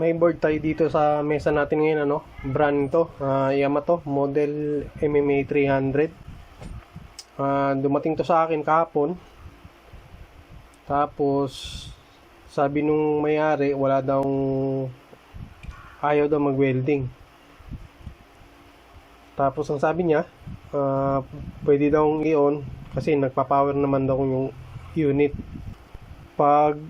May board tayo dito sa mesa natin ngayon, ano? Brand to, Yamato model MMA 300. Dumating to sa akin kahapon. Tapos sabi nung may-ari, ayaw daw mag-welding. Tapos ang sabi niya, pwede daw i-on kasi nagpa-power naman daw yung unit. Pag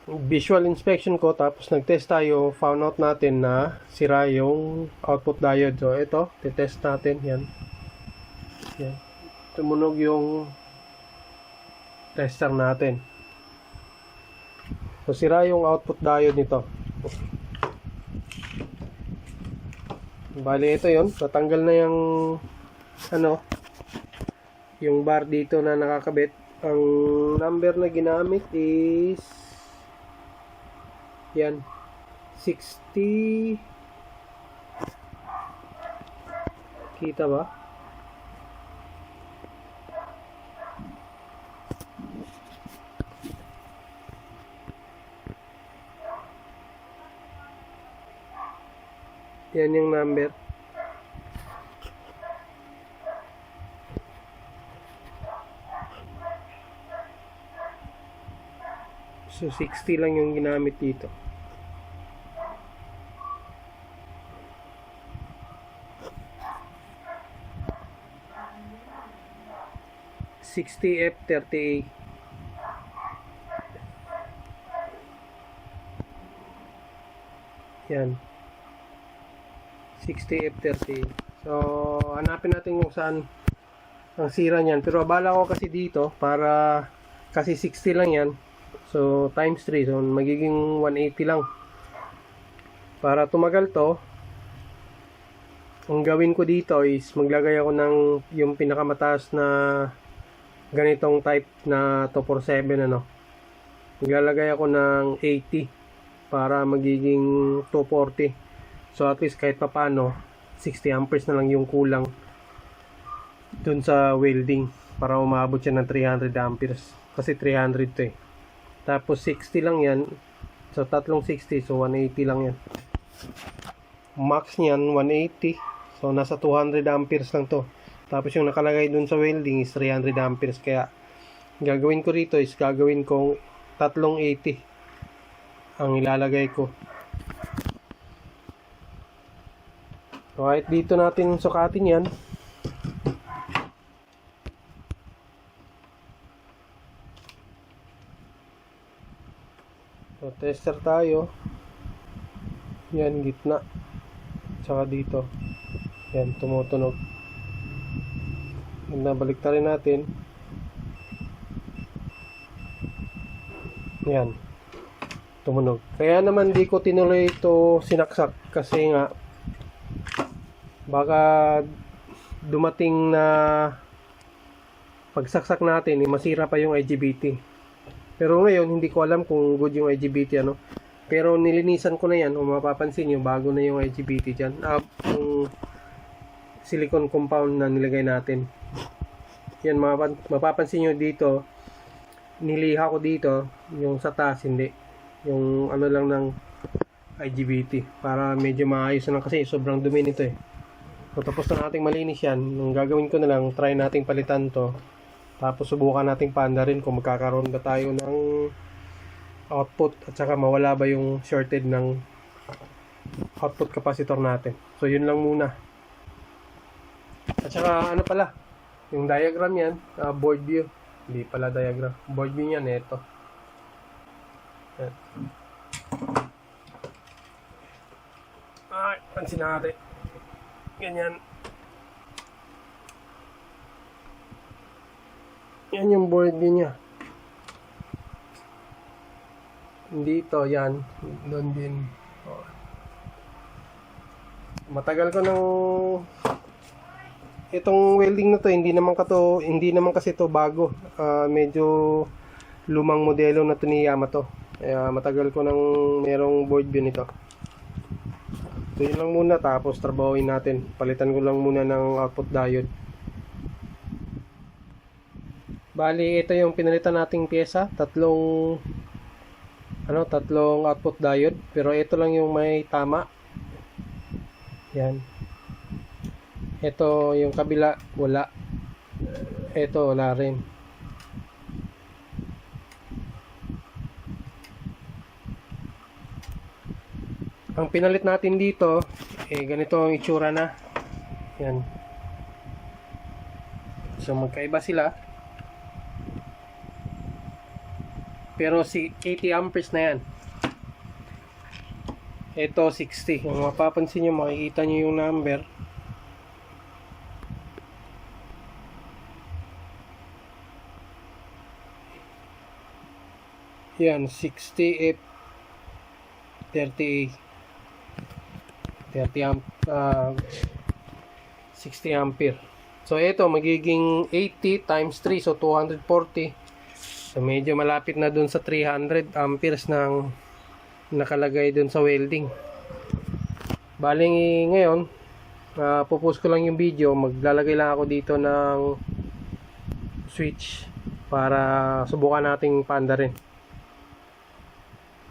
visual inspection ko, tapos nag-test tayo, found out natin na sira yung output diode. So ito, test natin, yan. Tumunog yung tester natin. So sira yung output diode nito. Bali ito yon, natanggal na yung yung bar dito na nakakabit. Ang number na ginamit is yan, 60. Kita ba? Yan yung number. So 60 lang yung ginamit dito. F30A. Yan. 60 F30A. So hanapin natin kung saan ang sira niyan. Pero abala ko kasi dito para kasi 60 lang yan. So times 3, so magiging 180 lang. Para tumagal to, ang gawin ko dito is maglagay ako ng yung pinakamataas na ganitong type na 247, ano. Maglalagay ako ng 80 para magiging 240. So at least kahit papano 60 amperes na lang yung kulang dun sa welding para umabot siya ng 300 amperes. Kasi 300 to eh. Tapos 60 lang yan. So tatlong 60, so 180 lang yan. Max niyan 180. So nasa 200 amperes lang to. Tapos yung nakalagay dun sa welding is 300 amperes. Kaya gagawin ko rito is gagawin kong tatlong 80 ang ilalagay ko. So kahit dito natin sukatin yan. So tester tayo. Yan, gitna. Tsaka dito. Yan, tumutunog. Nabaliktarin natin. Yan, tumunog. Kaya naman di ko tinuloy ito sinaksak kasi nga baka dumating na pagsaksak natin masira pa yung IGBT. Pero ngayon hindi ko alam kung good yung IGBT, ano. Pero nilinisan ko na yan. Kung mapapansin nyo, bago na yung IGBT dyan. Yung silicone compound na nilagay natin. Yan, mapapansin nyo dito, niliha ko dito, yung sa taas, hindi. Yung ano lang ng IGBT. Para medyo maayos na lang kasi sobrang dumi nito eh. So, tapos na nating malinis yan. Yung gagawin ko na lang, try nating palitan to. Tapos subukan nating paanda rin kung magkakaroon ba tayo ng output at saka mawala ba yung shorted ng output capacitor natin. So, yun lang muna. At saka ano pala, yung diagram yan, board view. Hindi pala diagram. Board view yan, ito. Yan. Ay, pansin natin. Ganyan. Yan yung board view niya. Dito, yan. Doon din. Oh. Matagal ko nang itong welding na to, hindi naman kasi to bago. Medyo lumang modelo na to ni Yamato. Kaya matagal ko nang merong board view nito. So yun lang muna, tapos trabawin natin. Palitan ko lang muna ng output diode. Bali, ito yung pinalitan nating pyesa. Tatlong tatlong output diode, pero ito lang yung may tama. Yan. Ito yung kabila, wala. Ito wala rin. Ang pinalit natin dito, ganito ang itsura na. Yan. So magkaiba sila. Pero si 80 amperes na yan. Ito 60. Kung mapapansin nyo, makikita nyo yung number. Yan, 60 F30A. 60 ampere. So ito magiging 80 times 3, so 240. So medyo malapit na dun sa 300 amperes ng nakalagay dun sa welding. Baling ngayon, pupost ko lang yung video. Maglalagay lang ako dito ng switch para subukan nating paanda rin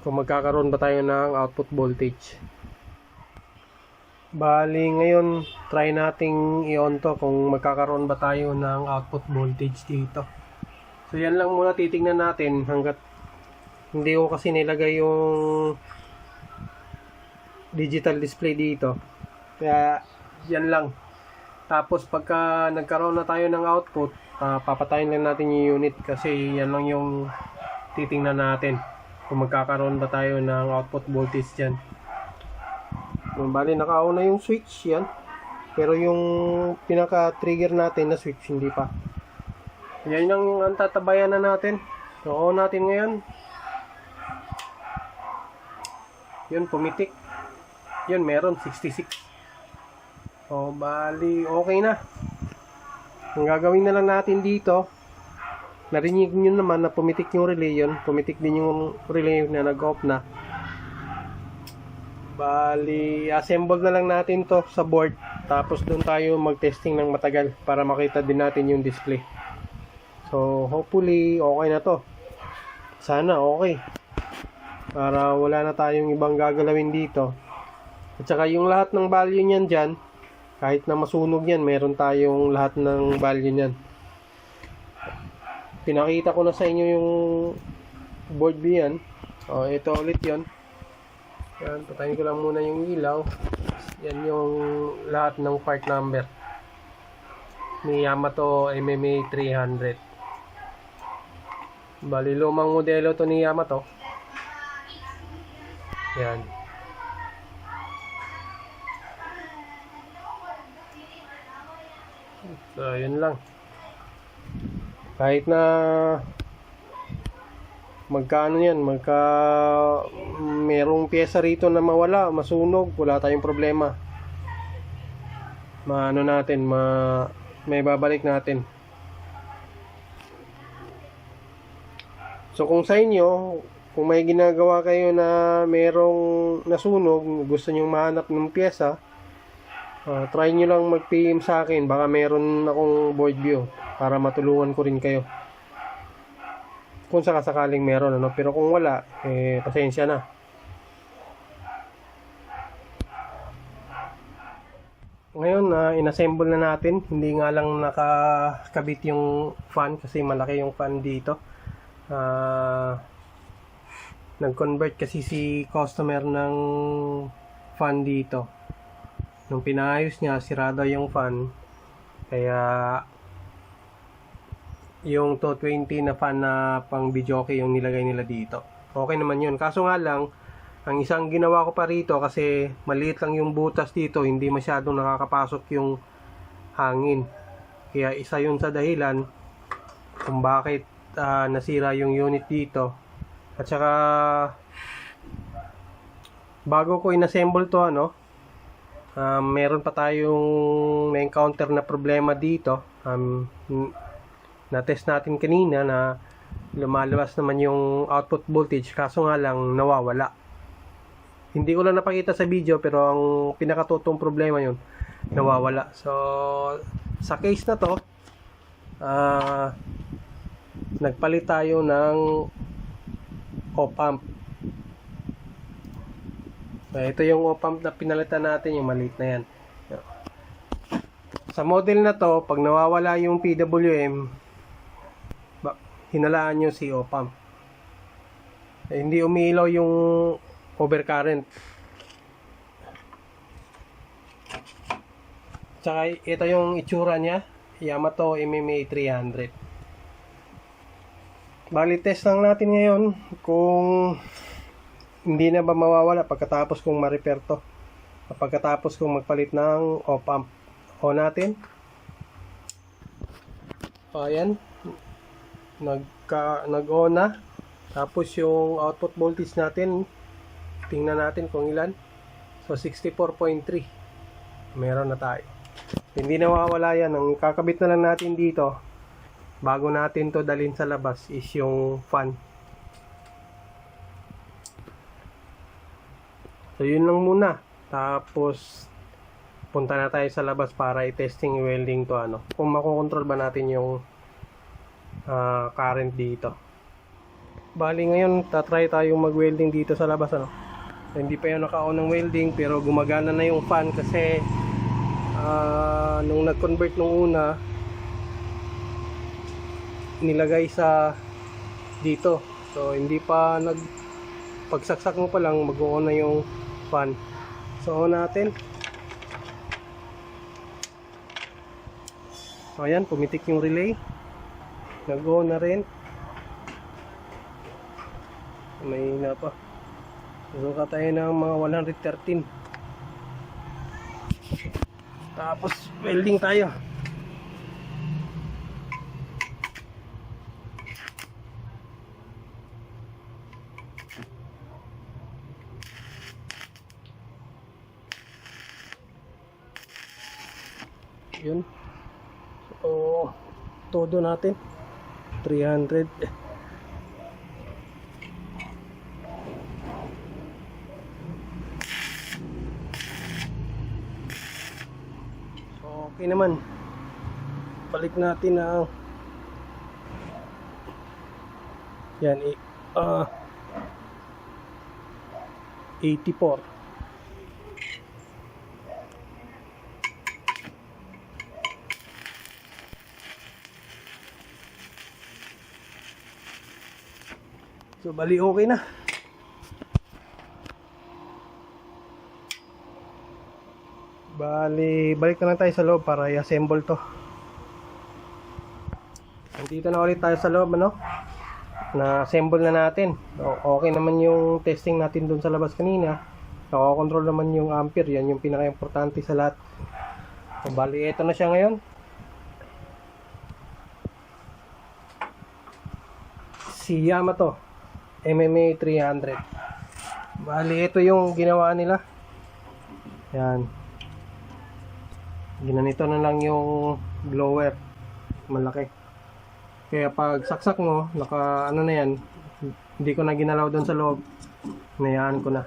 kung magkakaroon ba tayo ng output voltage. Bali ngayon, try nating i-on to kung magkakaroon ba tayo ng output voltage dito. So yan lang muna titingnan natin hanggat hindi ko kasi nilagay yung digital display dito. Kaya yan lang. Tapos pagka nagkaroon na tayo ng output, papatayin lang natin yung unit kasi yan lang yung titingnan natin kung magkakaroon ba tayo ng output voltage dyan. Bali naka-on na yung switch yan, pero yung pinaka-trigger natin na switch hindi pa. Yan yung ang tatabayan na natin. So on natin ngayon. Yun, pumitik. Yun, meron 66. So bali okay na. Ang gagawin na lang natin dito, narinig nyo naman na pumitik yung relay yun. Pumitik din yung relay na nag-off na. Bali, assemble na lang natin to sa board. Tapos doon tayo mag-testing ng matagal para makita din natin yung display. So, hopefully, okay na to. Sana, okay. Para wala na tayong ibang gagalawin dito. At saka yung lahat ng value niyan dyan, kahit na masunog yan, meron tayong lahat ng value niyan. Pinakita ko na sa inyo yung board B yan. O, ito ulit yon. Yan, patayin ko lang muna yung ilaw. Yan yung lahat ng part number ni Yamato MMA 300. Bali, lumang modelo to ni Yamato. Yan. So, yun lang. Kahit na magkano yan, merong pyesa rito na mawala, masunog, wala tayong problema. May babalik natin. So kung sa inyo, kung may ginagawa kayo na merong nasunog, gusto nyo mahanap ng pyesa, try nyo lang mag-PM sa akin, baka meron akong board view para matulungan ko rin kayo. Kung sakasakaling meron, pero kung wala, pasensya na. Ngayon, inassemble na natin. Hindi nga lang nakakabit yung fan kasi malaki yung fan dito. Nag-convert kasi si customer ng fan dito. Nung pinaayos niya, sirado yung fan. Kaya yung 220 na fan na pang videoke yung nilagay nila dito. Okay naman yun. Kaso nga lang, ang isang ginawa ko pa rito kasi maliit lang yung butas dito, hindi masyadong nakakapasok yung hangin. Kaya isa yun sa dahilan kung bakit nasira yung unit dito. At saka bago ko inassemble to, meron pa tayong na-encounter na problema dito. Na-test natin kanina na lumalabas naman yung output voltage, kaso nga lang nawawala. Hindi ko lang napakita sa video, pero ang pinakatotong problema yun, nawawala. So sa case na to, nagpalit tayo ng op amp. Ito yung pump na pinalitan natin, yung maliit na yan. Sa model na to, pag nawawala yung PWM, hinalaan nyo si pump. Hindi umiilaw yung overcurrent. Tsaka ito yung itsura niya, Yamato MMA 300. Bali test lang natin ngayon kung hindi na ba mawawala pagkatapos kong ma-repair to. Pagkatapos kong magpalit ng pump. On natin. Ayan. Nag-on na. Tapos yung output voltage natin, tingnan natin kung ilan. So 64.3. Meron na tayo. Hindi nawawala yan. Ang kakabit na lang natin dito, bago natin to dalhin sa labas, is yung fan. So yun lang muna. Tapos punta na tayo sa labas para i-testing welding to kung makokontrol ba natin yung current dito. Bali ngayon tatry tayong mag-welding dito sa labas Hindi pa yung naka-on ng welding, pero gumagana na yung fan kasi nung nag-convert nung una, nilagay sa dito. So hindi pa pagsaksak mo pa lang mag-on na yung fan. So on natin. So ayan, pumitik yung relay. Nag-on na rin. May hina pa. Suka tayo ng mga 113. Tapos welding tayo. Yun. So todo natin 300. Okay naman. Balik natin ang yan 84. So bali okay na. Bali, balik na lang tayo sa loob para i-assemble to. Nandito na ulit tayo sa loob, na-assemble na natin. So, okay naman yung testing natin dun sa labas kanina. Nakakontrol naman yung ampere, yan yung pinaka-importante sa lahat. So, bali, ito na siya ngayon. Si Yamato MMA 300. Bali, ito yung ginawa nila. Yan. Ginanito na lang yung blower, malaki. Kaya pag saksak mo, naka na yan, hindi ko na ginalaw doon sa loob, nayaan ko na.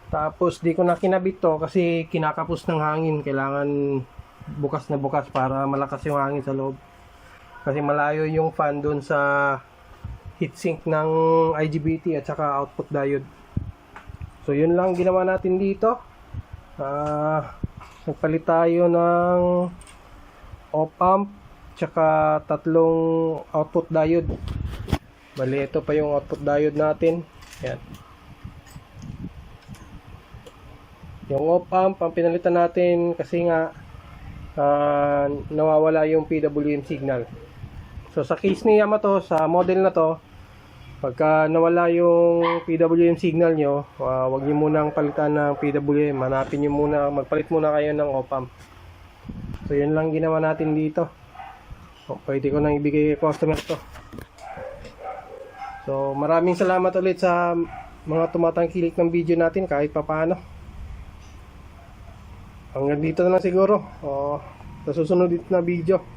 Tapos di ko na kinabit to kasi kinakapos ng hangin, kailangan bukas na bukas para malakas yung hangin sa loob. Kasi malayo yung fan doon sa heatsink ng IGBT at saka output diode. So yun lang ginawa natin dito. Nagpalit tayo ng op-amp tsaka tatlong output diode. Bali, ito pa yung output diode natin. Yan. Yung op-amp, ang pinalitan natin kasi nga nawawala yung PWM signal. So sa case ni Yamato, sa model na to, pagka nawala yung PWM signal nyo, wag nyo munang palitan ng PWM. Hanapin nyo muna, magpalit muna kayo ng op-amp. So yun lang ginawa natin dito. Pwede ko nang ibigay kay customer to. So maraming salamat ulit sa mga tumatangkilik ng video natin kahit papaano. Hanggang dito na lang siguro. Sa susunod na video.